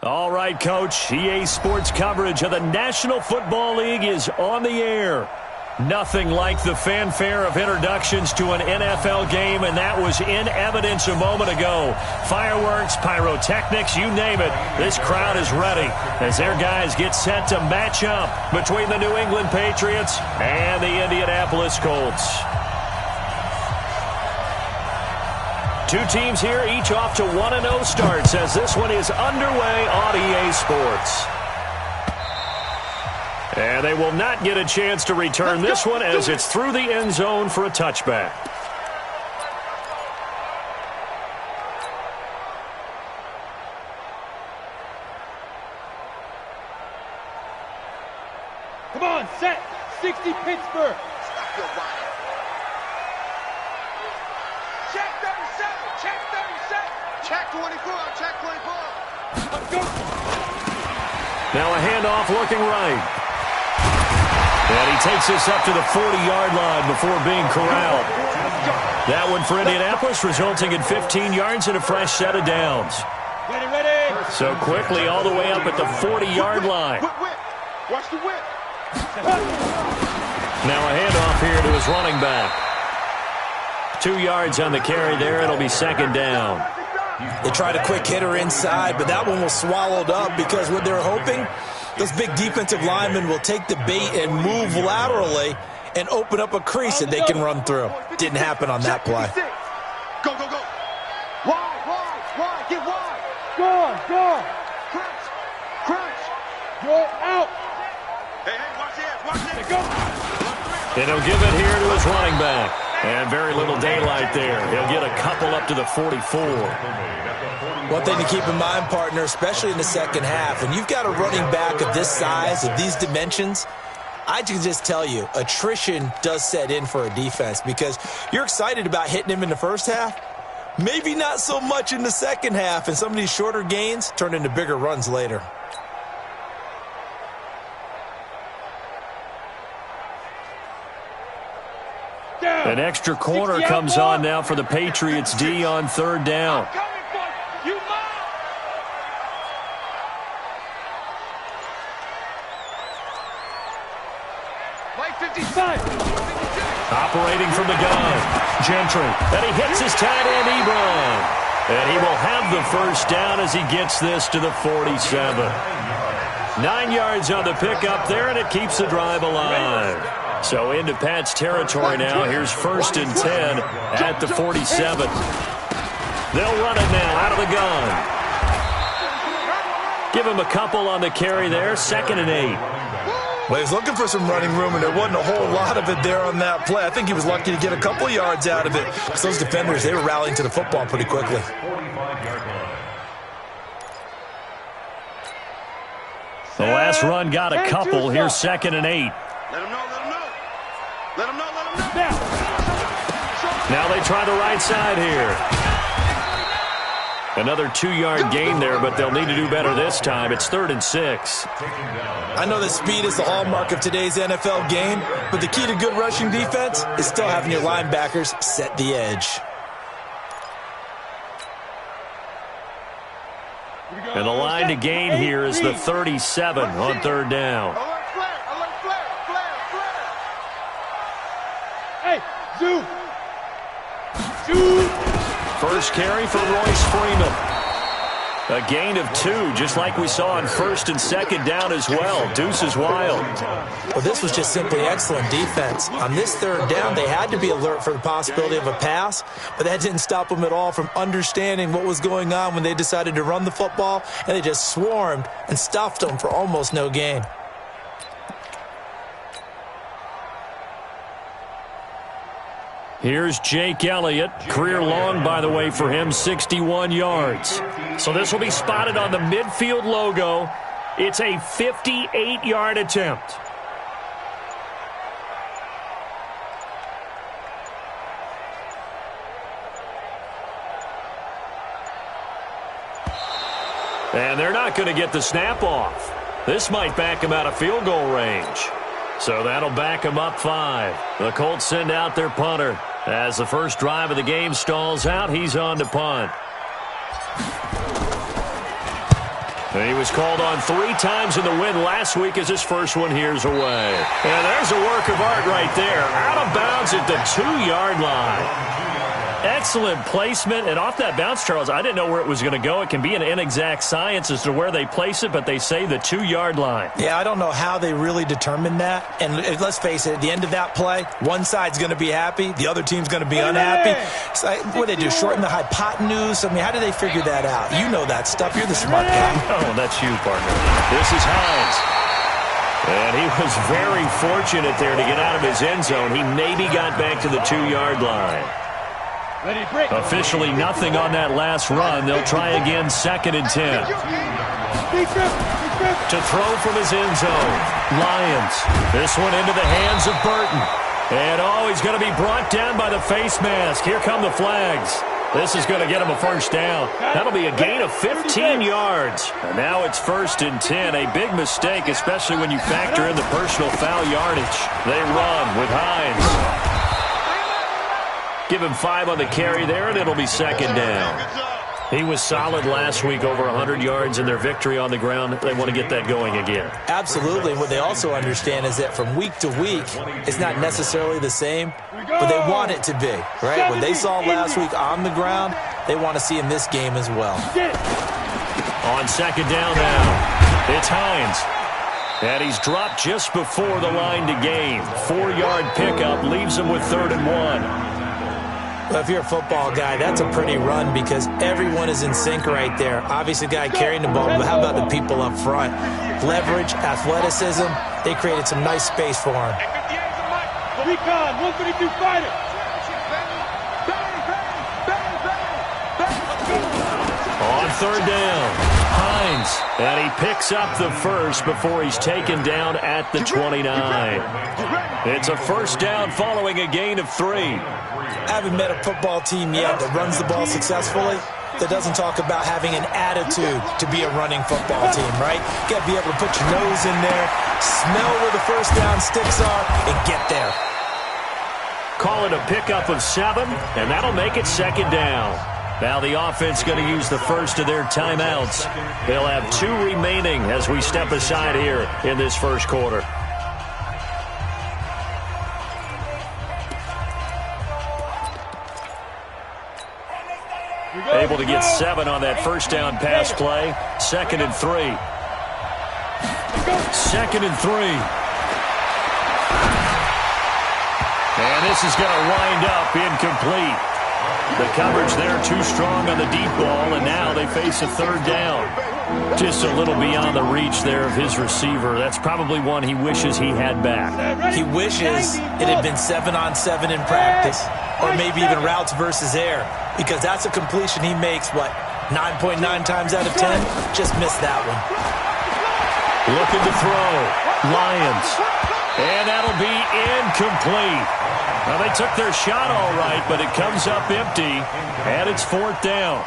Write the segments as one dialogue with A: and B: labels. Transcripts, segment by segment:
A: All right, Coach. EA Sports coverage of the National Football League is on the air. Nothing like the fanfare of introductions to an NFL game, and that was in evidence a moment ago. Fireworks, pyrotechnics, you name it. This crowd is ready as their guys get set to match up between the New England Patriots and the Indianapolis Colts. Two teams here, each off to 1-0 starts as this one is underway on EA Sports. And they will not get a chance to return this one as it's through the end zone for a touchback.
B: Come on, set. 60 Pittsburgh. Stop your whining. Check 37. Check 37. Check 24. Check 24. Let's go.
A: Now a handoff looking right. And he takes this up to the 40-yard line before being corralled. That one for Indianapolis, resulting in 15 yards and a fresh set of downs.
B: Ready.
A: So quickly all the way up at the 40-yard line.
B: Whip. Watch the whip.
A: Now a handoff here to his running back. 2 yards on the carry there. It'll be second down.
C: They tried a quick hitter inside, but that one was swallowed up because what they're hoping, those big defensive linemen will take the bait and move laterally and open up a crease that they can run through. Didn't happen on that play.
B: Go. Wide. Get wide. Go. Crunch. Go out. Hey, watch this. Go.
A: And he'll give it here to his running back. And very little daylight there. He'll get a couple up to the 44.
C: One thing to keep in mind, partner, especially in the second half, when you've got a running back of this size, of these dimensions, I can just tell you, attrition does set in for a defense because you're excited about hitting him in the first half. Maybe not so much in the second half, and some of these shorter gains turn into bigger runs later.
A: An extra corner comes on now for the Patriots D on third down. Operating from the gun, Gentry, and he hits his tight end, Ebron. And he will have the first down as he gets this to the 47. 9 yards on the pickup there, and it keeps the drive alive. So into Pat's territory now. Here's 1st and 10 at the 47. They'll run it now out of the gun. Give him a couple on the carry there. 2nd and 8.
C: Well, he was looking for some running room, and there wasn't a whole lot of it there on that play. I think he was lucky to get a couple of yards out of it. Because those defenders, they were rallying to the football pretty quickly.
A: The last run got a couple. Here's 2nd and 8.
B: Let him know.
A: Now they try the right side here. Another 2-yard gain there, but they'll need to do better this time. It's 3rd and 6.
C: I know that speed is the hallmark of today's NFL game, but the key to good rushing defense is still having your linebackers set the edge.
A: And the line to gain here is the 37 on third down.
B: Hey, Zoo.
A: First carry for Royce Freeman. A gain of 2, just like we saw on 1st and 2nd down as well. Deuce is wild.
C: Well, this was just simply excellent defense. On this 3rd down, they had to be alert for the possibility of a pass, but that didn't stop them at all from understanding what was going on when they decided to run the football, and they just swarmed and stuffed them for almost no gain.
A: Here's Jake Elliott. Career long, by the way, for him, 61 yards. So this will be spotted on the midfield logo. It's a 58-yard attempt. And they're not going to get the snap off. This might back him out of field goal range. So that'll back him up 5. The Colts send out their punter. As the first drive of the game stalls out, he's on to punt. He was called on 3 times in the win last week as his first one here's away. And there's a work of art right there. Out of bounds at the 2-yard line. Excellent placement, and off that bounce, Charles, I didn't know where it was going to go. It can be an inexact science as to where they place it, but they say the 2-yard line.
C: Yeah, I don't know how they really determined that. And let's face it, at the end of that play, one side's going to be happy, the other team's going to be unhappy. It's like, what do they do, shorten the hypotenuse? I mean, how do they figure that out? You know that stuff. You're the smart guy.
A: Oh, that's you, partner. This is Hines. And he was very fortunate there to get out of his end zone. He maybe got back to the 2-yard line. Officially nothing on that last run. They'll try again, 2nd and 10. To throw from his end zone. Lions. This one into the hands of Burton. And he's going to be brought down by the face mask. Here come the flags. This is going to get him a first down. That'll be a gain of 15 yards. And now it's 1st and 10. A big mistake, especially when you factor in the personal foul yardage. They run with Hines. Give him 5 on the carry there, and it'll be 2nd down. He was solid last week, over 100 yards in their victory on the ground. They want to get that going again.
C: Absolutely. What they also understand is that from week to week, it's not necessarily the same, but they want it to be, right? What they saw last week on the ground, they want to see in this game as well.
A: On 2nd down now, it's Hines. And he's dropped just before the line to gain. 4-yard pickup leaves him with 3rd and 1.
C: Well, if you're a football guy, that's a pretty run because everyone is in sync right there. Obviously, the guy carrying the ball, but how about the people up front? Leverage, athleticism, they created some nice space for him.
B: Recon, 132 fighter.
A: On 3rd down, Hines. And he picks up the first before he's taken down at the 29. It's a first down following a gain of 3.
C: I haven't met a football team yet that runs the ball successfully that doesn't talk about having an attitude to be a running football team, right? You got to be able to put your nose in there, smell where the first down sticks are, and get there.
A: Call it a pickup of 7, and that'll make it 2nd down. Now the offense going to use the first of their timeouts. They'll have 2 remaining as we step aside here in this first quarter. Able to get 7 on that first down pass play. 2nd and 3. 2nd and 3. And this is going to wind up incomplete. The coverage there too strong on the deep ball, and now they face a 3rd down. Just a little beyond the reach there of his receiver. That's probably one he wishes he had back.
C: He wishes it had been 7-on-7 in practice, or maybe even routes versus air, because that's a completion he makes, 9.9 times out of 10? Just missed that one.
A: Looking to throw. Lions. And that'll be incomplete. Well, they took their shot all right, but it comes up empty, and it's 4th down.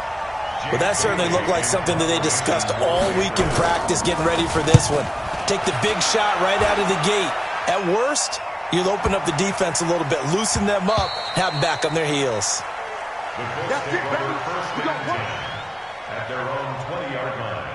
C: Well, that certainly looked like something that they discussed all week in practice getting ready for this one. Take the big shot right out of the gate. At worst, you'll open up the defense a little bit, loosen them up, have them back on their heels.
B: That's it, baby. We got 1.
D: At their own 20-yard line.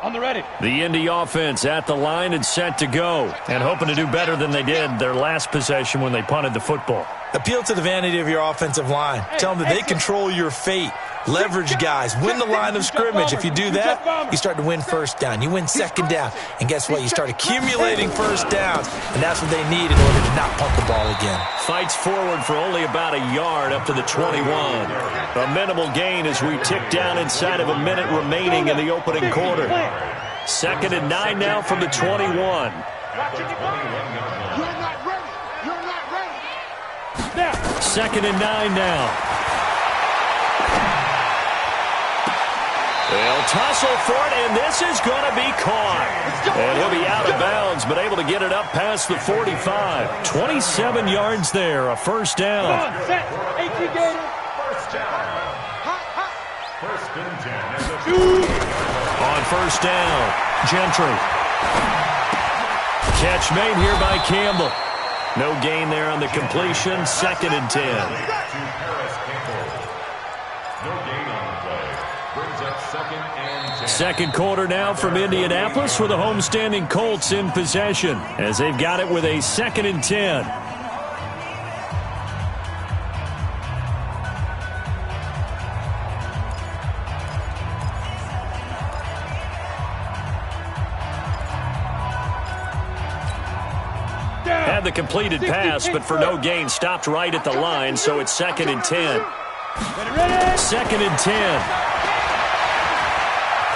B: On the ready.
A: The Indy offense at the line and set to go, and hoping to do better than they did their last possession when they punted the football.
C: Appeal to the vanity of your offensive line. Tell them that they control your fate. Leverage guys. Win the line of scrimmage. If you do that, you start to win first down. You win 2nd down. And guess what? You start accumulating first downs. And that's what they need in order to not punt the ball again.
A: Fights forward for only about a yard up to the 21. A minimal gain as we tick down inside of a minute remaining in the opening quarter. 2nd and 9 now from the 21.
B: You're not ready. You're not ready.
A: 2nd and 9 now. They'll tussle for it, and this is going to be caught. And he'll be out of bounds, but able to get it up past the 45. 27 yards there, a first down.
B: Set. 18 gator.
D: First down. First and 10.
A: On first down, Gentry. Catch made here by Campbell. No gain there on the completion. 2nd and 10.
D: No gain on the play. Brings up 2nd and 10.
A: Second quarter now from Indianapolis with the homestanding Colts in possession as they've got it with a 2nd and 10. Had the completed pass, but for no gain, stopped right at the line, so it's 2nd and 10. 2nd and 10.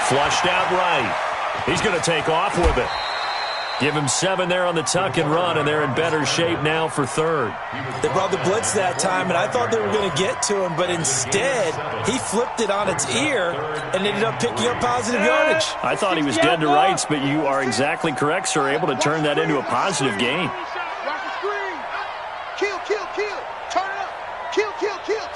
A: Flushed out right. He's going to take off with it. Give him 7 there on the tuck and run, and they're in better shape now for 3rd.
C: They brought the blitz that time, and I thought they were going to get to him, but instead, he flipped it on its ear and ended up picking up positive yardage.
A: I thought he was dead to rights, but you are exactly correct, sir. Able to turn that into a positive gain.
B: Kill, kill, kill. Turn it up. Kill, kill, kill.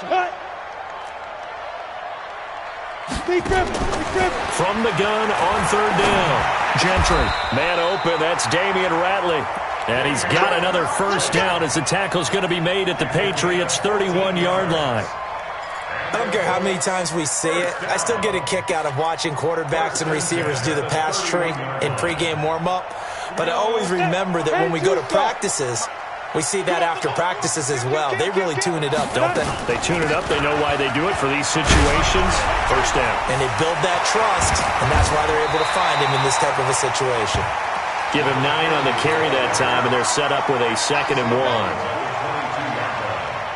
A: From the gun on 3rd down. Gentry, man open. That's Damian Ratley. And he's got another first down as the tackle's going to be made at the Patriots' 31-yard line.
C: I don't care how many times we say it. I still get a kick out of watching quarterbacks and receivers do the pass tree in pregame warm-up. But I always remember that when we go to practices, we see that after practices as well. They really tune it up, don't they?
A: They tune it up. They know why they do it for these situations. First down.
C: And they build that trust, and that's why they're able to find him in this type of a situation.
A: Give him 9 on the carry that time, and they're set up with a 2nd and 1.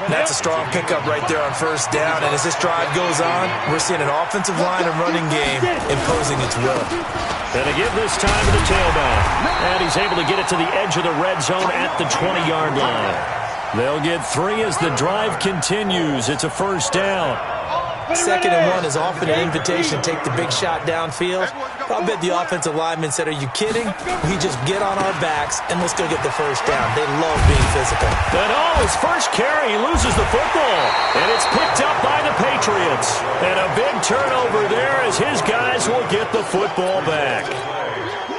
C: That's a strong pickup right there on first down, and as this drive goes on, we're seeing an offensive line and running game imposing its will.
A: And they give this time to the tailback. And he's able to get it to the edge of the red zone at the 20-yard line. They'll get 3 as the drive continues. It's a first down.
C: 2nd and 1 is often an invitation to take the big shot downfield. I'll bet the offensive lineman said, are you kidding? We just get on our backs and let's go get the first down. They love being physical.
A: And his first carry, he loses the football. And it's picked up by the Patriots. And a big turnover there as his guys will get the football back.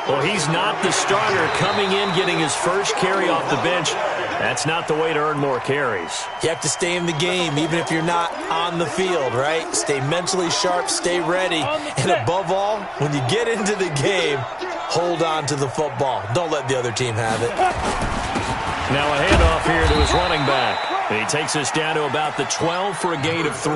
A: Well, he's not the starter coming in, getting his first carry off the bench. That's not the way to earn more carries.
C: You have to stay in the game, even if you're not on the field, right? Stay mentally sharp, stay ready, and above all, when you get into the game, hold on to the football. Don't let the other team have it.
A: Now a handoff here to his running back. And he takes us down to about the 12 for a gain of 3.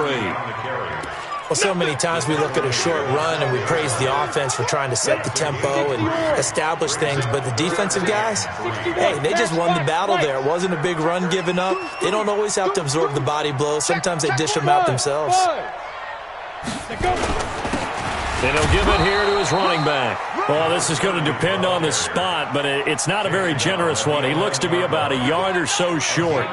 C: Well, so many times we look at a short run and we praise the offense for trying to set the tempo and establish things, but the defensive guys, hey, they just won the battle there. It wasn't a big run given up. They don't always have to absorb the body blows. Sometimes they dish them out themselves.
A: And he'll give it here to his running back. Well, this is going to depend on the spot, but it's not a very generous one. He looks to be about a yard or so short.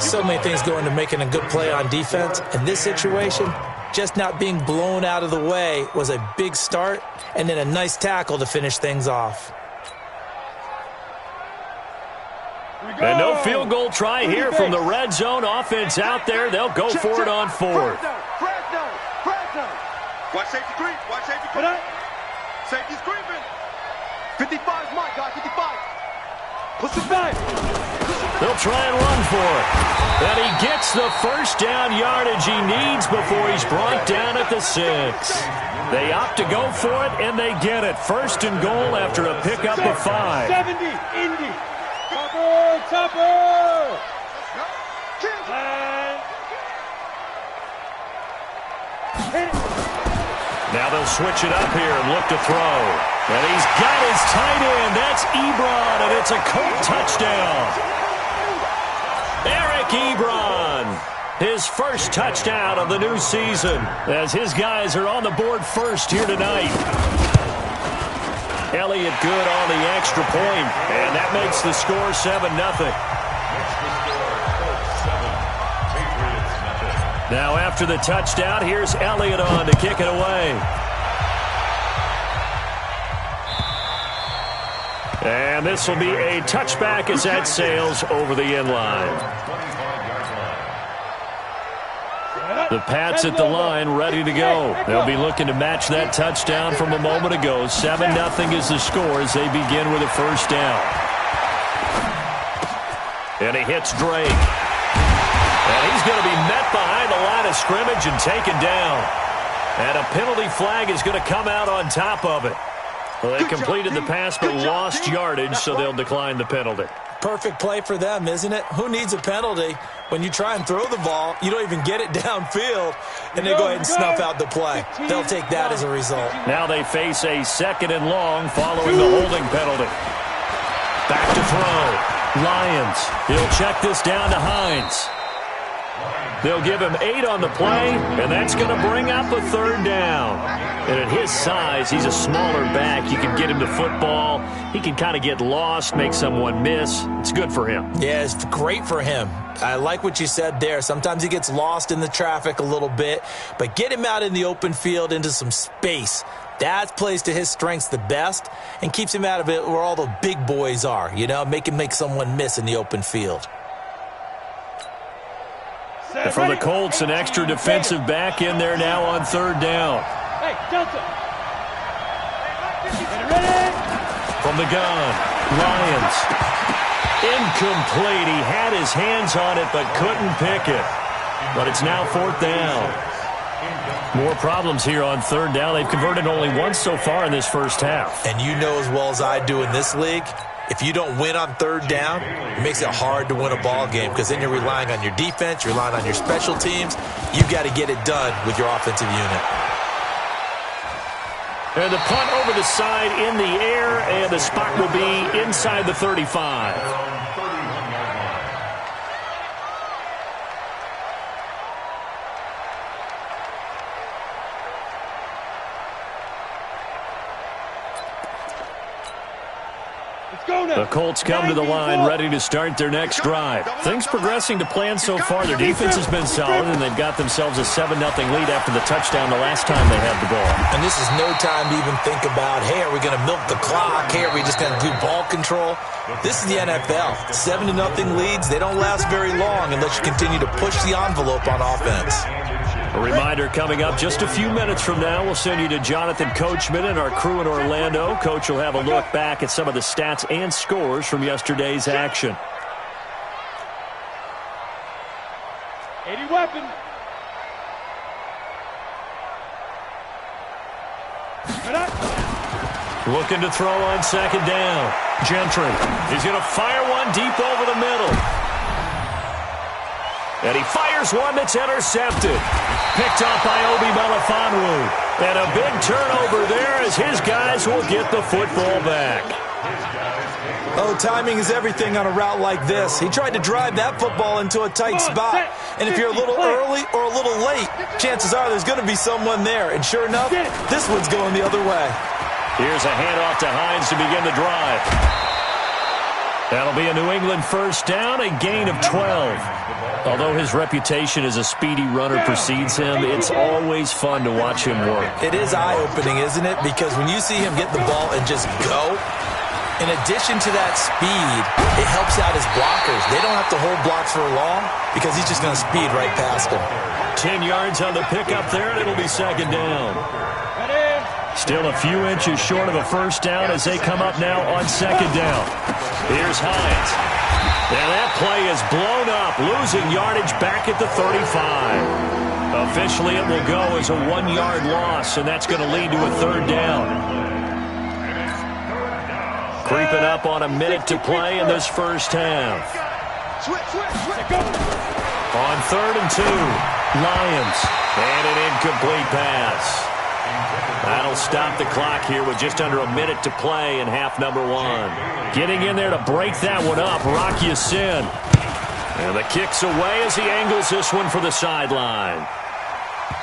C: So many things go into making a good play on defense. In this situation, just not being blown out of the way was a big start, and then a nice tackle to finish things off.
A: And no field goal try here from the red zone. Offense out there. They'll go for it on 4th.
B: Watch safety creep. Watch safety creep. Safety's creeping. 55 is my guy. 55. Push it back.
A: They'll try and run for it. And he gets the first down yardage he needs before he's brought down at the 6. They opt to go for it, and they get it. 1st and goal after a pickup of 5.
E: 70, Indy. Topper.
A: Now they'll switch it up here and look to throw. And he's got his tight end. That's Ebron, and it's a Colt touchdown. Eric Ebron, his first touchdown of the new season, as his guys are on the board first here tonight. Elliott good on the extra point, and that makes the score 7-0. Now after the touchdown, here's Elliott on to kick it away. And this will be a touchback as that sails over the end line. The Pats at the line ready to go. They'll be looking to match that touchdown from a moment ago. 7-0 is the score as they begin with a first down. And he hits Drake. And he's going to be met behind the line of scrimmage and taken down. And a penalty flag is going to come out on top of it. Well, they completed the pass but lost yardage, so they'll decline the penalty.
C: Perfect play for them, isn't it? Who needs a penalty when you try and throw the ball, you don't even get it downfield, and they go ahead and snuff out the play. They'll take that as a result.
A: Now they face a 2nd and long following the holding penalty. Back to throw. Lions. He'll check this down to Hines. They'll give him 8 on the play, and that's going to bring up a 3rd down. And at his size, he's a smaller back. You can get him to football. He can kind of get lost, make someone miss. It's good for him.
C: Yeah, it's great for him. I like what you said there. Sometimes he gets lost in the traffic a little bit, but get him out in the open field into some space. That plays to his strengths the best and keeps him out of it where all the big boys are, make him make someone miss in the open field.
A: And for the Colts, an extra defensive back in there now on 3rd down.
B: Hey, Delta.
A: From the gun, Lions. Incomplete. He had his hands on it but couldn't pick it. But it's now 4th down. More problems here on 3rd down. They've converted only once so far in this first half.
C: And you know as well as I do in this league, if you don't win on 3rd down, it makes it hard to win a ball game because then you're relying on your defense, you're relying on your special teams. You've got to get it done with your offensive unit.
A: And the punt over the side in the air, and the spot will be inside the 35. The Colts come to the line ready to start their next drive. Things progressing to plan so far. Their defense has been solid, and they've got themselves a 7-0 lead after the touchdown the last time they had the ball.
C: And this is no time to even think about, hey, are we going to milk the clock? Hey, are we just going to do ball control? This is the NFL. 7-0 leads, they don't last very long unless you continue to push the envelope on offense.
A: A reminder coming up just a few minutes from now. We'll send you to Jonathan Coachman and our crew in Orlando. Coach will have a look back at some of the stats and scores from yesterday's action.
B: 80 weapon.
A: Looking to throw on 2nd down. Gentry. He's going to fire one deep over the middle. And he fires one that's intercepted. Picked off by Obi Melifonwu. And a big turnover there as his guys will get the football back.
C: Oh, timing is everything on a route like this. He tried to drive that football into a tight spot. And if you're a little early or a little late, chances are there's going to be someone there. And sure enough, this one's going the other way.
A: Here's a handoff to Hines to begin the drive. That'll be a New England 1st down, a gain of 12. Although his reputation as a speedy runner precedes him, it's always fun to watch him work.
C: It is eye-opening, isn't it? Because when you see him get the ball and just go, in addition to that speed, it helps out his blockers. They don't have to hold blocks for long because he's just going to speed right past them.
A: 10 yards on the pickup there, and it'll be 2nd down. Still a few inches short of a 1st down as they come up now on 2nd down. Here's Hines. And that play is blown up, losing yardage back at the 35. Officially, it will go as a 1-yard loss, and that's going to lead to a 3rd down. Creeping up on a minute to play in this first half. On 3rd and 2, Lions. And an incomplete pass. That'll stop the clock here with just under a minute to play in half number 1. Getting in there to break that one up, Rock Ya-Sin. And the kick's away as he angles this one for the sideline.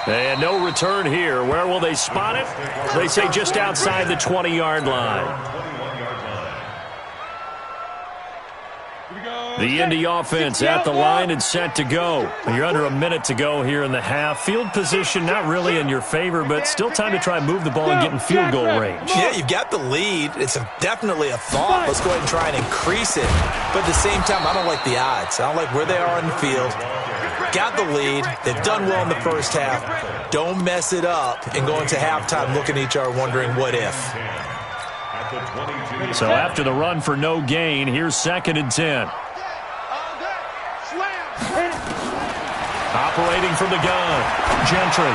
A: And no return here. Where will they spot it? They say just outside the 20-yard line. The Indy offense at the line and set to go. You're under a minute to go here in the half. Field position not really in your favor, but still time to try and move the ball and get in field goal range.
C: Yeah, you've got the lead. It's definitely a thought. Let's go ahead and try and increase it. But at the same time, I don't like the odds. I don't like where they are on the field. Got the lead. They've done well in the first half. Don't mess it up and go into halftime looking at each other wondering what if.
A: So after the run for no gain, here's 2nd and 10. Operating from the gun. Gentry.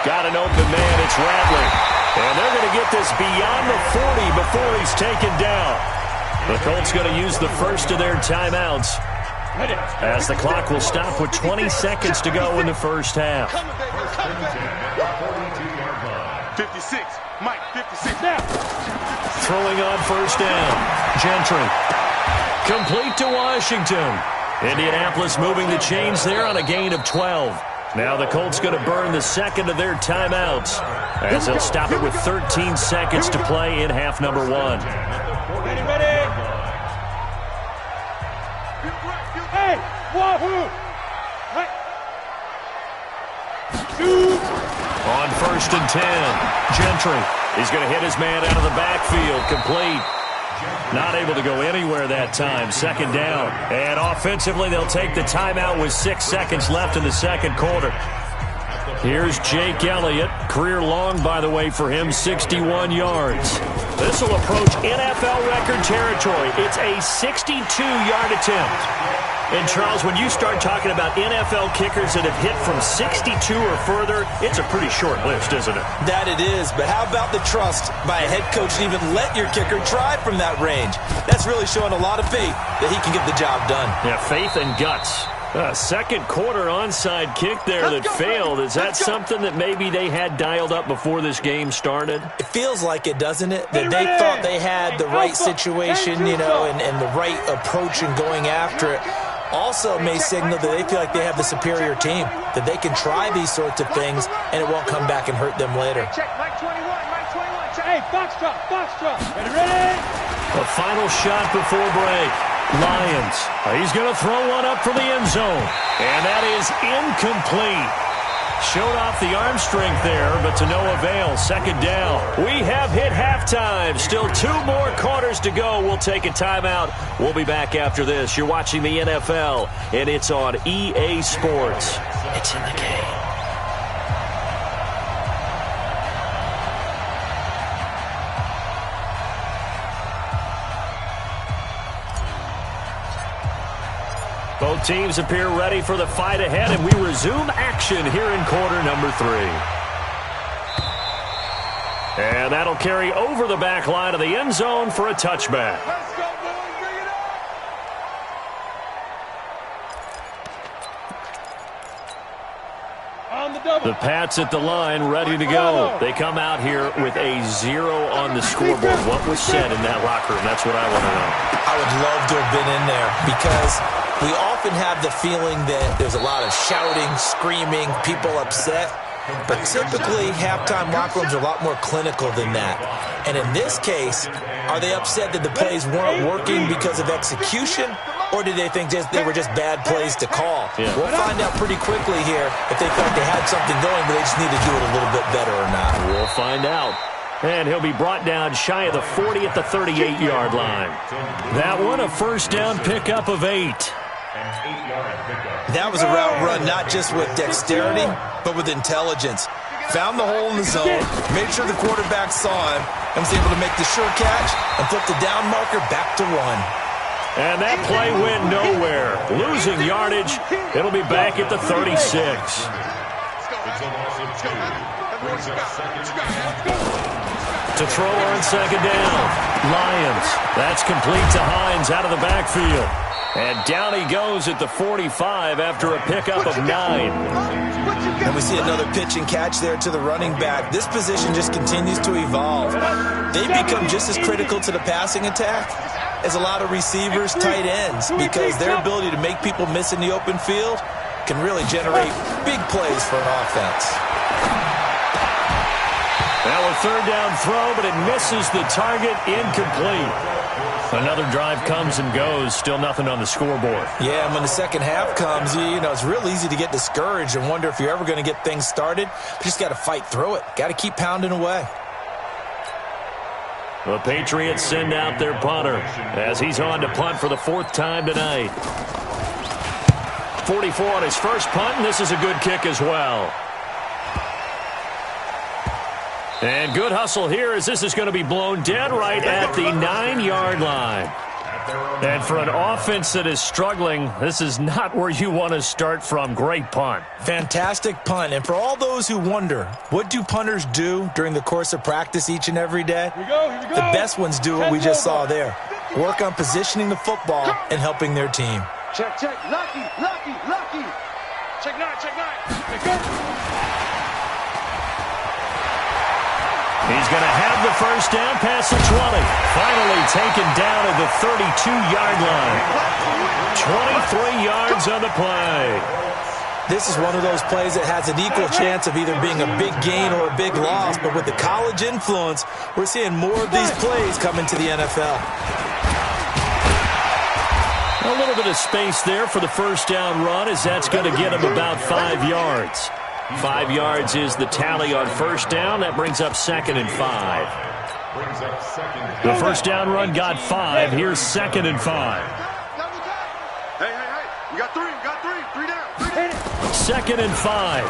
A: Got an open man. It's Rattling. And they're going to get this beyond the 40 before he's taken down. The Colts going to use the first of their timeouts as the clock will stop with 20 seconds to go in the first half.
B: 56. Mike, 56 now.
A: Throwing on first down. Gentry. Complete to Washington. Indianapolis moving the chains there on a gain of 12. Now the Colts going to burn the second of their timeouts as they'll stop it with 13 seconds to play in half number 1.
B: Ready. Hey, wahoo!
A: On first and 10, Gentry. He's going to hit his man out of the backfield. Complete. Not able to go anywhere that time. Second down. And offensively, they'll take the timeout with 6 seconds left in the second quarter. Here's Jake Elliott. Career long, by the way, for him, 61 yards. This will approach NFL record territory. It's a 62-yard attempt. And, Charles, when you start talking about NFL kickers that have hit from 62 or further, it's a pretty short list, isn't it?
C: That it is, but how about the trust by a head coach to even let your kicker try from that range? That's really showing a lot of faith that he can get the job done.
A: Yeah, faith and guts. Second quarter onside kick there that failed. Is that something that maybe they had dialed up before this game started?
C: It feels like it, doesn't it? That they thought they had the right situation, and the right approach in going after it. Also may signal that they feel like they have the superior team, that they can try these sorts of things, and it won't come back and hurt them later.
B: Check, Mike 21. Hey, box drop. Ready?
A: A final shot before break. Lions. He's going to throw one up for the end zone. And that is incomplete. Showed off the arm strength there, but to no avail. Second down. We have hit halftime. Still 2 more quarters to go. We'll take a timeout. We'll be back after this. You're watching the NFL, and it's on EA Sports. It's in the game. Both teams appear ready for the fight ahead, and we resume action here in quarter number 3. And that'll carry over the back line of the end zone for a touchback.
B: Let's go, boys. Bring it up. On the double.
A: The Pats at the line, ready to go. They come out here with a 0 on the scoreboard. What was said in that locker room? That's what I want to know.
C: I would love to have been in there because we often have the feeling that there's a lot of shouting, screaming, people upset. But typically, halftime locker rooms are a lot more clinical than that. And in this case, are they upset that the plays weren't working because of execution? Or did they think they were just bad plays to call?
A: Yeah.
C: We'll find out pretty quickly here if they thought they had something going, but they just need to do it a little bit better or not.
A: We'll find out. And he'll be brought down shy of the 40 at the 38-yard line. That one, a first down pickup of 8.
C: That was a route run not just with dexterity, but with intelligence. Found the hole in the zone, made sure the quarterback saw him, and was able to make the sure catch and flip the down marker back to 1.
A: And that play went nowhere. Losing yardage. It'll be back at the 36.
D: It's a loss of 2. Brings up second down.
A: To throw on second down. Lions. That's complete to Hines out of the backfield. And down he goes at the 45 after a pickup of 9.
C: And we see another pitch and catch there to the running back. This position just continues to evolve. They become just as critical to the passing attack as a lot of receivers, tight ends, because their ability to make people miss in the open field can really generate big plays for an offense.
A: Now a third down throw, but it misses the target, incomplete. Another drive comes and goes, still nothing on the scoreboard.
C: Yeah, and when the second half comes, it's real easy to get discouraged and wonder if you're ever going to get things started. You just got to fight through it. Got to keep pounding away.
A: The Patriots send out their punter as he's on to punt for the 4th time tonight. 44 on his first punt, and this is a good kick as well. And good hustle here as this is going to be blown dead right at the 9-yard line. And for an offense that is struggling, this is not where you want to start from. Great punt.
C: Fantastic punt. And for all those who wonder, what do punters do during the course of practice each and every day?
E: Here we go.
C: The best ones do what we just saw there. Work on positioning the football and helping their team.
B: Check, check. Lucky, lucky, lucky.
D: Check nine, check nine.
A: He's going to have the first down past the 20. Finally taken down at the 32-yard line. 23 yards on the play.
C: This is one of those plays that has an equal chance of either being a big gain or a big loss. But with the college influence, we're seeing more of these plays come into the NFL.
A: A little bit of space there for the first down run, as that's going to get him about 5 yards. 5 yards is the tally on first down. That brings up 2nd and 5. The first down run got 5. Here's 2nd and 5.
B: Hey. We got 3. 3 down.
A: 2nd and 5.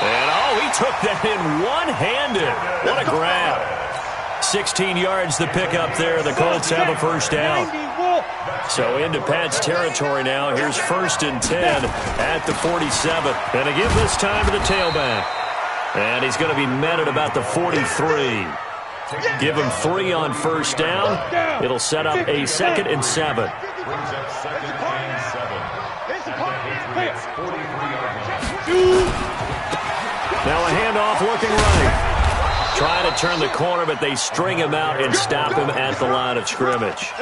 A: And, he took that in one-handed. What a grab. 16 yards the pickup there. The Colts have a first down. So into Pat's territory now. Here's 1st and 10 at the 47. And again this time to the tailback. And he's going to be met at about the 43. Give him 3 on first down. It'll set up a 2nd and 7. Now a handoff looking right. Trying to turn the corner, but they string him out and stop him at the line of scrimmage.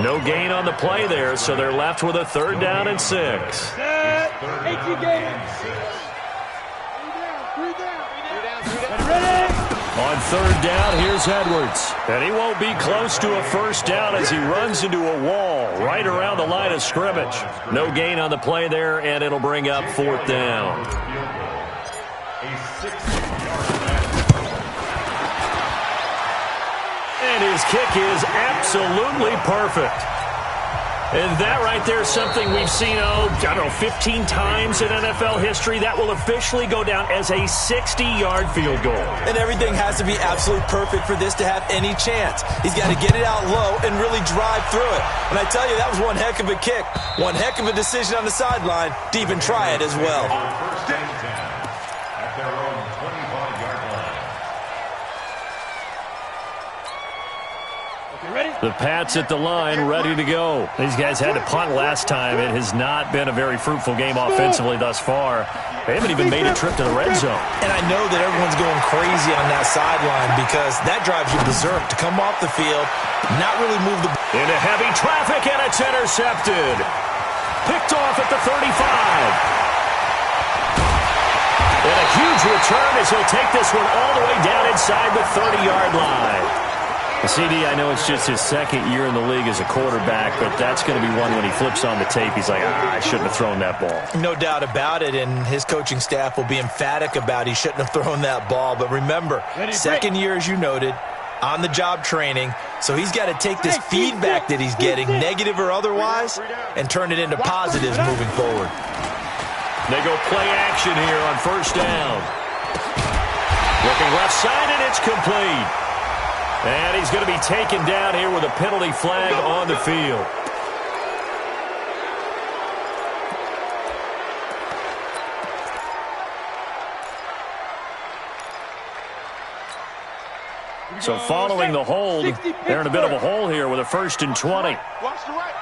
A: No gain on the play there, so they're left with a 3rd down and 6. On 3rd down, here's Edwards. And he won't be close to a first down as he runs into a wall right around the line of scrimmage. No gain on the play there, and it'll bring up 4th down. And his kick is absolutely perfect. And that right there is something we've seen, 15 times in NFL history. That will officially go down as a 60-yard field goal.
C: And everything has to be absolutely perfect for this to have any chance. He's got to get it out low and really drive through it. And I tell you, that was one heck of a kick. One heck of a decision on the sideline to even try it as well.
D: At their own 25-yard line.
A: The Pats at the line, ready to go. These guys had to punt last time. It has not been a very fruitful game offensively thus far. They haven't even made a trip to the red zone.
C: And I know that everyone's going crazy on that sideline because that drives you berserk to come off the field, not really move the...
A: Into heavy traffic, and it's intercepted. Picked off at the 35. And a huge return as he'll take this one all the way down inside the 30-yard line. CD, I know it's just his 2nd year in the league as a quarterback, but that's going to be one when he flips on the tape. He's like, I shouldn't have thrown that ball.
C: No doubt about it, and his coaching staff will be emphatic about he shouldn't have thrown that ball. But remember, 2nd year, as you noted, on-the-job training, so he's got to take this feedback that he's getting, negative or otherwise, and turn it into positives moving forward.
A: They go play action here on first down. Looking left side, and it's complete. And he's going to be taken down here with a penalty flag on the field. So following the hold, they're in a bit of a hole here with a 1st and 20.
B: Watch the right.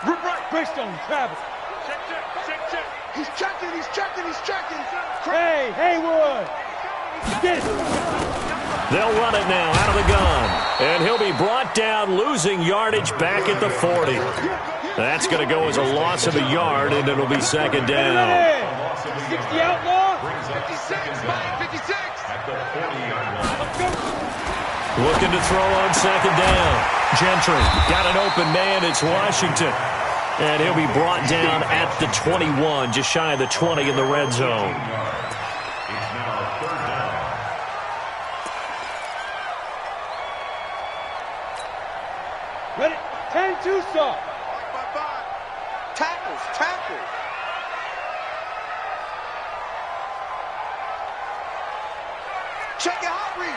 B: Rip right.
E: Breakstone, Travis.
B: Check. He's checking.
E: Hey, Haywood. Get it.
A: They'll run it now out of the gun. And he'll be brought down, losing yardage back at the 40. That's going to go as a loss of a yard, and it'll be 2nd down.
E: 60 outlaw.
B: 56.
D: At the 40-yard line.
A: Looking to throw on 2nd down. Gentry got an open man. It's Washington. And he'll be brought down at the 21, just shy of the 20 in the red zone.
D: It's now 3rd down.
E: Ready? 10-2 stop.
B: 5. Tackles. Check it out, Reed.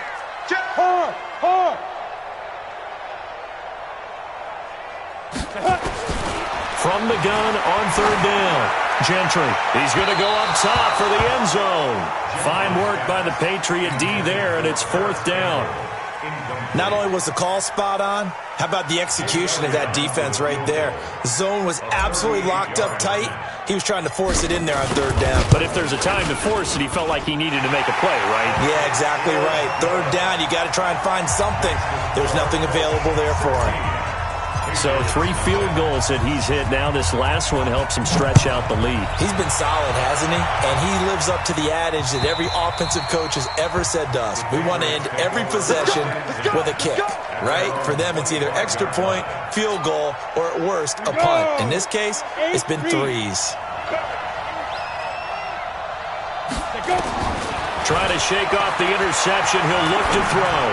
E: Hard.
A: From the gun on third down. Gentry. He's going to go up top for the end zone. Fine work by the Patriot D there, and it's fourth down.
C: Not only was the call spot on, how about the execution of that defense right there? The zone was absolutely locked up tight. He was trying to force it in there on third down.
A: But if there's a time to force it, he felt like he needed to make a play, right?
C: Yeah, exactly right. Third down, you got to try and find something. There's nothing available there for him.
A: So 3 field goals that he's hit now. This last one helps him stretch out the lead.
C: He's been solid, hasn't he? And he lives up to the adage that every offensive coach has ever said to us. We want to end every possession with a kick, right? For them, it's either extra point, field goal, or at worst, a punt. In this case, it's been threes.
A: Trying to shake off the interception. He'll look to throw.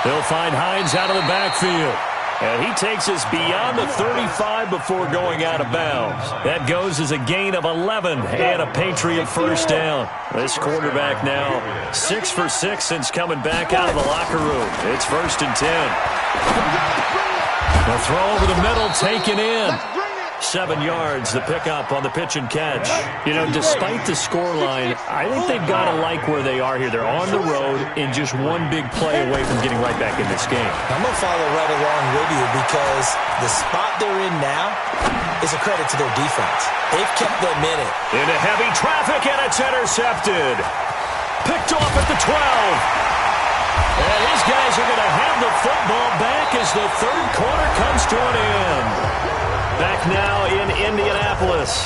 A: They'll find Hines out of the backfield. And he takes us beyond the 35 before going out of bounds. That goes as a gain of 11 and a Patriot first down. This quarterback now 6 for 6 since coming back out of the locker room. It's 1st and 10. The throw over the middle, taken in. 7 yards, the pickup on the pitch and catch. You know, despite the scoreline, I think they've got to like where they are here. They're on the road and just one big play away from getting right back in this game.
C: I'm going to follow right along with you because the spot they're in now is a credit to their defense. They've kept them in it.
A: Into heavy traffic, and it's intercepted. Picked off at the 12. And these guys are going to have the football back as the third quarter comes to an end. Back now in Indianapolis.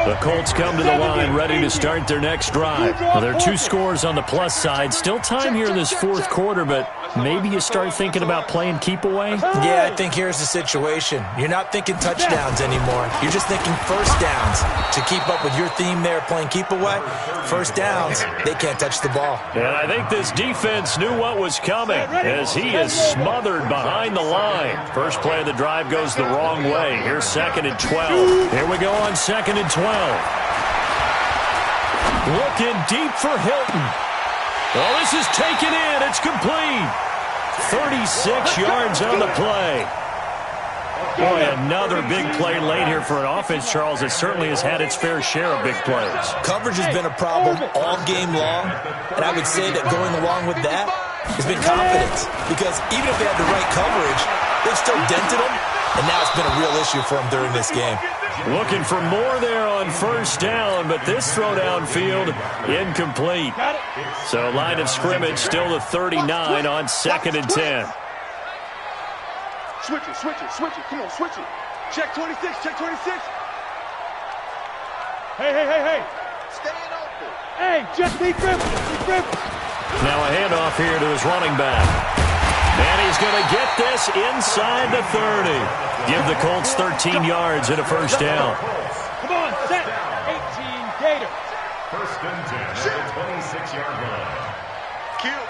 A: The Colts come to the line ready to start their next drive. Well, there are 2 scores on the plus side. Still time here in this fourth quarter, but maybe you start thinking about playing keep away?
C: Yeah, I think here's the situation. You're not thinking touchdowns anymore. You're just thinking first downs. To keep up with your theme there, playing keep away, first downs, they can't touch the ball.
A: And I think this defense knew what was coming as he is smothered behind the line. First play of the drive goes the wrong way. Here's 2nd and 12. Here we go on 2nd and 12. Looking deep for Hilton. Well, this is taken in. It's complete. 36 yards on the play. Boy, another big play late here for an offense, Charles, that certainly has had its fair share of big plays.
C: Coverage has been a problem all game long, and I would say that going along with that has been confidence. Because even if they had the right coverage, they've still dented them, and now it's been a real issue for them during this game.
A: Looking for more there on first down, but this throw downfield incomplete. So line of scrimmage still the 39 on 2nd and 10.
B: Switch it, switch it, switch it. Come on, switch it. Check 26, check 26.
E: Hey.
B: Stand open.
E: Hey, just be grip.
A: Now a handoff here to his running back. And he's going to get this inside the 30. Give the Colts 13 yards and a first down.
E: Come on, set. 18 Gators.
D: 1st and 10 at the 26-yard line.
B: Kill.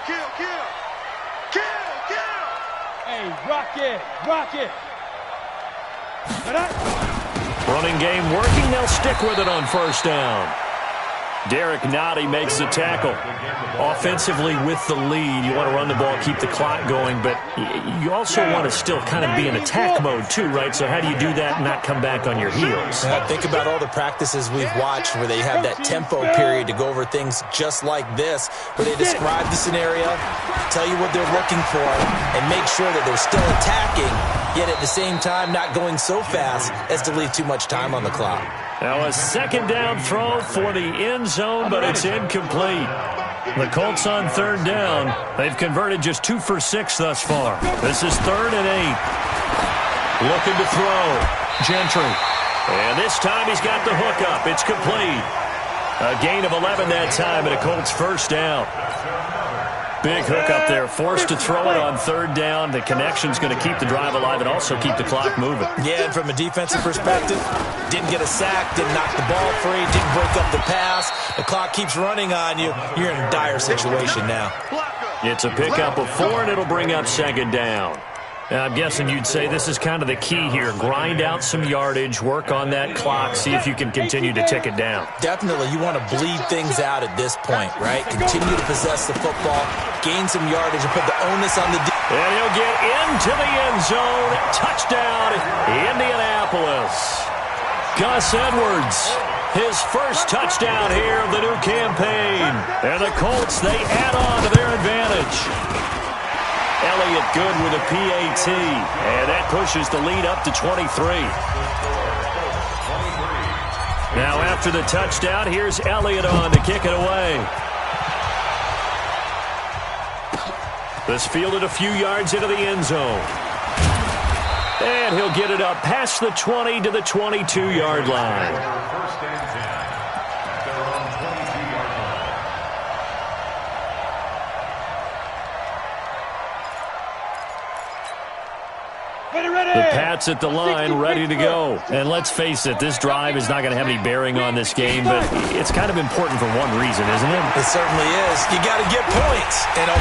E: Hey, rock it.
A: Running game working. They'll stick with it on first down. Derek Nottie makes the tackle. Offensively with the lead, you want to run the ball, keep the clock going, but you also want to still kind of be in attack mode too, right? So how do you do that and not come back on your heels?
C: Think about all the practices we've watched where they have that tempo period to go over things just like this, where they describe the scenario, tell you what they're looking for, and make sure that they're still attacking, yet at the same time not going so fast as to leave too much time on the clock.
A: Now a 2nd down throw for the end zone, but it's incomplete. The Colts on 3rd down. They've converted just 2 for 6 thus far. This is 3rd and 8. Looking to throw. Gentry. And this time he's got the hook up. It's complete. A gain of 11 that time and a Colts first down. Big hook up there. Forced to throw it on 3rd down. The connection's going to keep the drive alive and also keep the clock moving.
C: Yeah, and from a defensive perspective, didn't get a sack, didn't knock the ball free, didn't break up the pass. The clock keeps running on you. You're in a dire situation now.
A: It's a pickup of 4, and it'll bring up 2nd down. I'm guessing you'd say this is kind of the key here. Grind out some yardage, work on that clock, see if you can continue to tick it down.
C: Definitely, you want to bleed things out at this point, right? Continue to possess the football, gain some yardage, and put the onus on the
A: and he'll get into the end end zone. Touchdown, Indianapolis. Gus Edwards, his first touchdown here of the new campaign. And the Colts, they add on to their advantage. Elliott good with a PAT, and that pushes the lead up to 23. Now after the touchdown, here's Elliott on to kick it away. This fielded a few yards into the end zone. And he'll get it up past the 20 to the 22-yard line.
D: First and 10 at their own 22-yard line.
A: The Pats at the line, ready to go. And let's face it, this drive is not going to have any bearing on this game, but it's kind of important for one reason, isn't it?
C: It certainly is. You got to get points.
A: And a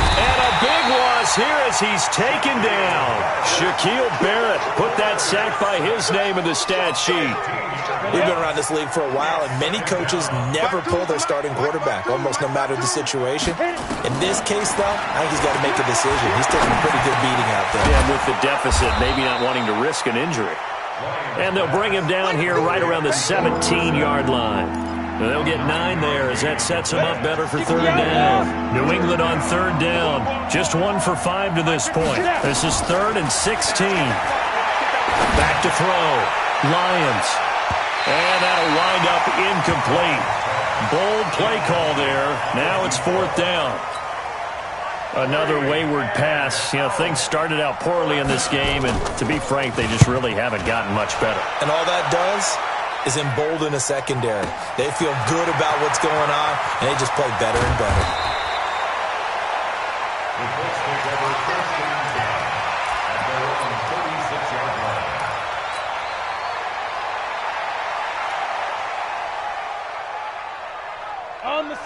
A: big loss here as he's taken down. Shaquille Barrett put that sack by his name in the stat sheet.
C: We've been around this league for a while, and many coaches never pull their starting quarterback, almost no matter the situation. In this case, though, I think he's got to make a decision. He's taking a pretty good beating out there.
A: Yeah, with the deficit, maybe not wanting to risk an injury. And they'll bring him down here right around the 17-yard line. They'll get 9 there as that sets them up better for third down. New England on third down. Just 1 for 5 to this point. This is 3rd and 16. Back to throw. Lions. And that'll wind up incomplete. Bold play call there. Now it's 4th down. Another wayward pass. You know, things started out poorly in this game, and to be frank, they just really haven't gotten much better.
C: And all that does is embolden a secondary. They feel good about what's going on, and they just play better and better.
D: The Colts take over first and 10 at their own 36-yard line.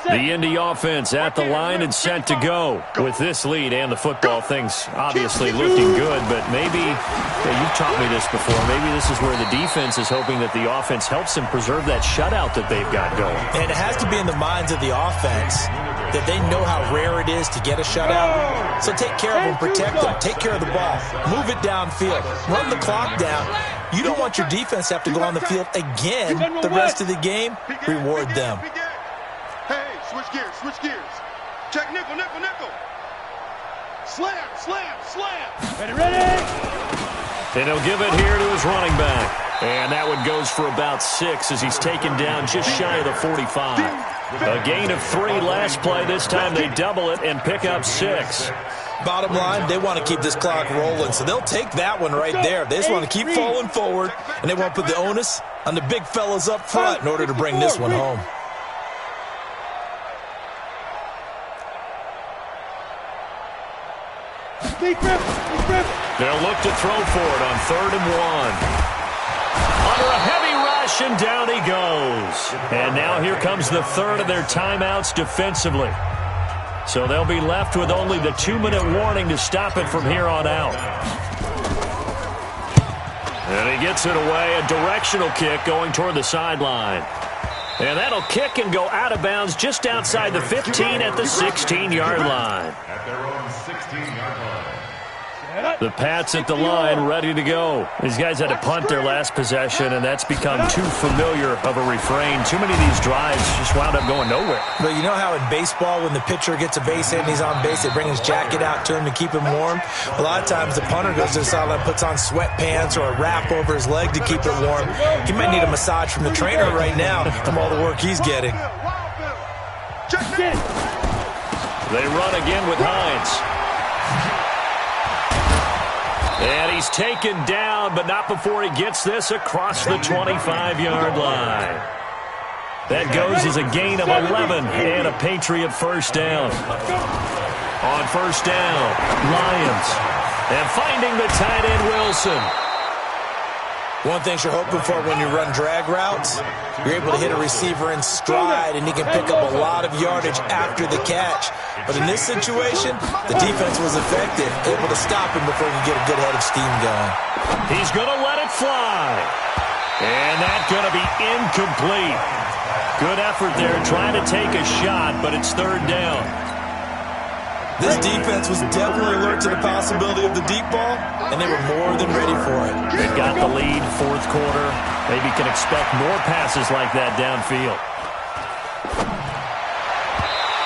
A: The Indy offense at the line and set to go. With this lead and the football, things obviously looking good, but maybe, you've taught me this before, maybe this is where the defense is hoping that the offense helps them preserve that shutout that they've got going.
C: And it has to be in the minds of the offense that they know how rare it is to get a shutout. So take care of them, protect them, take care of the ball, move it downfield, run the clock down. You don't want your defense to have to go on the field again the rest of the game. Reward them.
B: Hey, switch gears, switch gears. Check nickel, nickel, nickel. Slam, slam, slam.
E: Ready?
A: And he'll give it here to his running back. And that one goes for about 6 as he's taken down just shy of the 45. A gain of 3 last play. This time they double it and pick up 6.
C: Bottom line, they want to keep this clock rolling, so they'll take that one right there. They just want to keep falling forward, and they want to put the onus on the big fellas up front in order to bring this one home.
A: They'll look to throw for it on 3rd and 1. Under a heavy rush, and down he goes. And now here comes the 3rd of their timeouts defensively. So they'll be left with only the 2-minute warning to stop it from here on out. And he gets it away, a directional kick going toward the sideline. And that'll kick and go out of bounds just outside the 15 at the 16-yard line.
D: At their own 16-yard line.
A: The Pats at the line, ready to go. These guys had to punt their last possession, and that's become too familiar of a refrain. Too many of these drives just wound up going nowhere.
C: But you know how in baseball, when the pitcher gets a base hit and he's on base, they bring his jacket out to him to keep him warm? A lot of times the punter goes to the sideline, puts on sweatpants or a wrap over his leg to keep it warm. He might need a massage from the trainer right now from all the work he's getting.
A: They run again with Hines. And he's taken down, but not before he gets this across the 25-yard line. That goes as a gain of 11 and a Patriot first down. On first down, Lions. And finding the tight end, Wilson.
C: One thing you're hoping for when you run drag routes, you're able to hit a receiver in stride, and he can pick up a lot of yardage after the catch. But in this situation, the defense was effective, able to stop him before he could get a good head of steam going.
A: He's going to let it fly. And that's going to be incomplete. Good effort there trying to take a shot, but it's 3rd down.
C: This defense was definitely alert to the possibility of the deep ball, and they were more than ready for it.
A: They've got the lead, fourth quarter. Maybe can expect more passes like that downfield.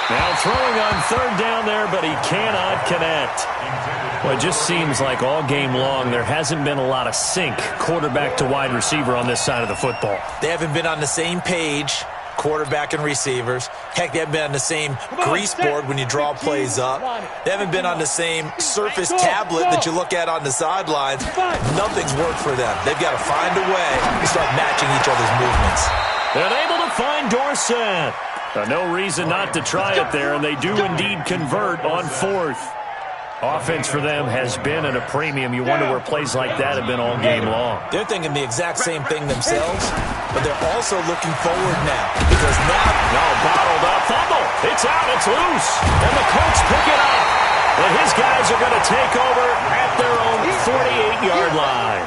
A: Now throwing on third down there, but he cannot connect. Well, it just seems like all game long there hasn't been a lot of sync quarterback to wide receiver on this side of the football.
C: They haven't been on the same page, quarterback and receivers. Heck, they haven't been on the same grease board when you draw plays up. They haven't been on the same surface tablet that you look at on the sidelines. Nothing's worked for them. They've got to find a way to start matching each other's movements.
A: They're able to find Dorsett. No reason not to try it there, and they do indeed convert on fourth. Offense for them has been at a premium. You wonder where plays like that have been all game long.
C: They're thinking the exact same thing themselves, but they're also looking forward now. Because now,
A: bottled up, fumble. It's out, it's loose. And the Colts pick it up. And his guys are going to take over at their own 48-yard line.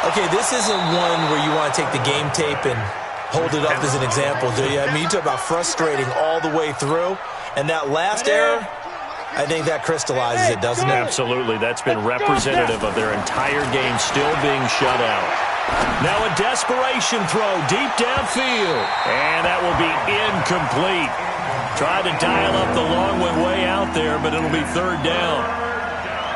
C: Okay, this isn't one where you want to take the game tape and hold it up as an example, do you? I mean, you talk about frustrating all the way through. And that last error, I think that crystallizes it, doesn't it?
A: Absolutely. That's been representative of their entire game still being shut out. Now a desperation throw deep downfield. And that will be incomplete. Tried to dial up the long one way out there, but it'll be third down.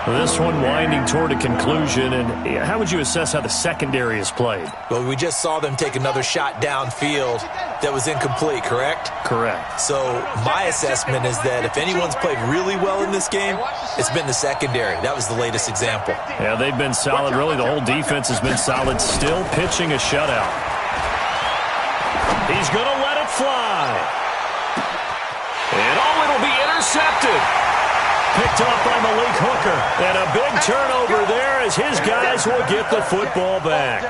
A: This one winding toward a conclusion. And how would you assess how the secondary has played?
C: Well, we just saw them take another shot downfield that was incomplete, correct?
A: Correct.
C: So my assessment is that if anyone's played really well in this game, it's been the secondary. That was the latest example.
A: Yeah, they've been solid. Really, the whole defense has been solid. Still pitching a shutout. He's going to let it fly. And it'll be intercepted. Picked off by Malik Hooker. And a big turnover there as his guys will get the football back.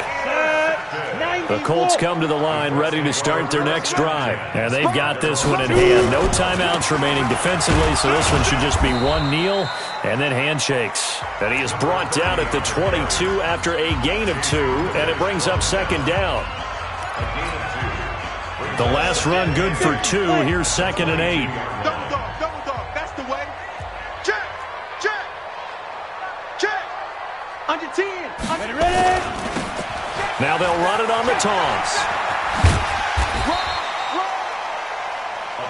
A: The Colts come to the line ready to start their next drive. And they've got this one in hand. No timeouts remaining defensively, so this one should just be one kneel and then handshakes. And he is brought down at the 22 after a gain of 2, and it brings up second down. The last run good for 2. Here's second and 8.
B: Double dog. That's the way. Check. Under 10.
E: Ready?
A: Now they'll run it on the toss.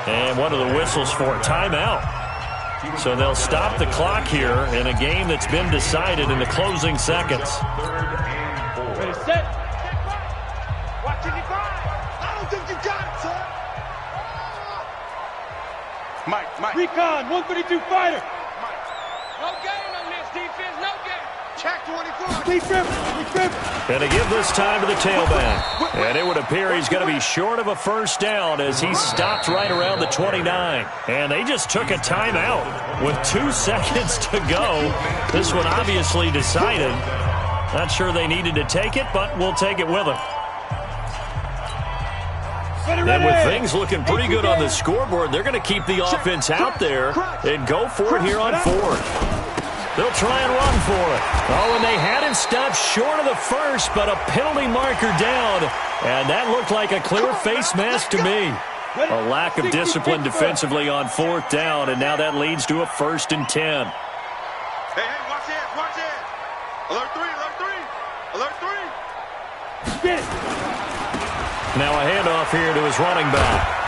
A: And what are the whistles for? Timeout. So they'll stop the clock here in a game that's been decided in the closing seconds.
E: Ready, set.
B: Watch it, I don't think you got it, sir. Mike.
E: Recon, 132 fighter.
D: No gain on this defense, no gain.
B: Check 24.
E: Keep grip.
A: And to give this time to the tailback. And it would appear he's going to be short of a first down as he stopped right around the 29. And they just took a timeout with 2 seconds to go. This one obviously decided. Not sure they needed to take it, but we'll take it with them. And with things looking pretty good on the scoreboard, they're going to keep the offense out there and go for it here on fourth. They'll try and run for it. Oh, and they had him stopped short of the first, but a penalty marker down. And that looked like a clear face mask to me. A lack of discipline defensively on fourth down, and now that leads to a 1st and 10.
B: Hey, watch it. Alert 3.
E: Get it.
A: Now a handoff here to his running back.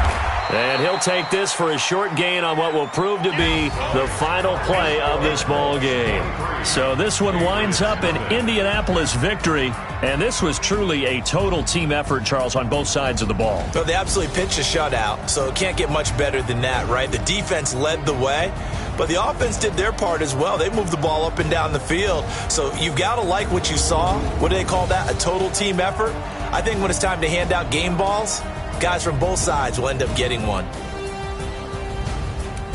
A: And he'll take this for a short gain on what will prove to be the final play of this ball game. So this one winds up an Indianapolis victory. And this was truly a total team effort, Charles, on both sides of the ball.
C: Well, they absolutely pitched a shutout, so it can't get much better than that, right? The defense led the way, but the offense did their part as well. They moved the ball up and down the field. So you've got to like what you saw. What do they call that? A total team effort? I think when it's time to hand out game balls, guys from both sides will end up getting one.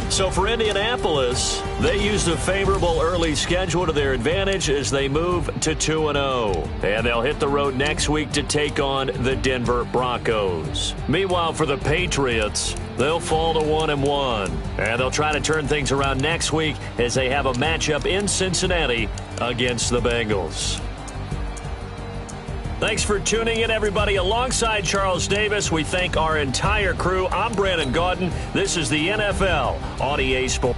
A: So for Indianapolis, they used a favorable early schedule to their advantage as they move to 2-0. And they'll hit the road next week to take on the Denver Broncos. Meanwhile, for the Patriots, they'll fall to 1-1. And they'll try to turn things around next week as they have a matchup in Cincinnati against the Bengals. Thanks for tuning in, everybody. Alongside Charles Davis, we thank our entire crew. I'm Brandon Gaudin. This is the NFL on EA Sports.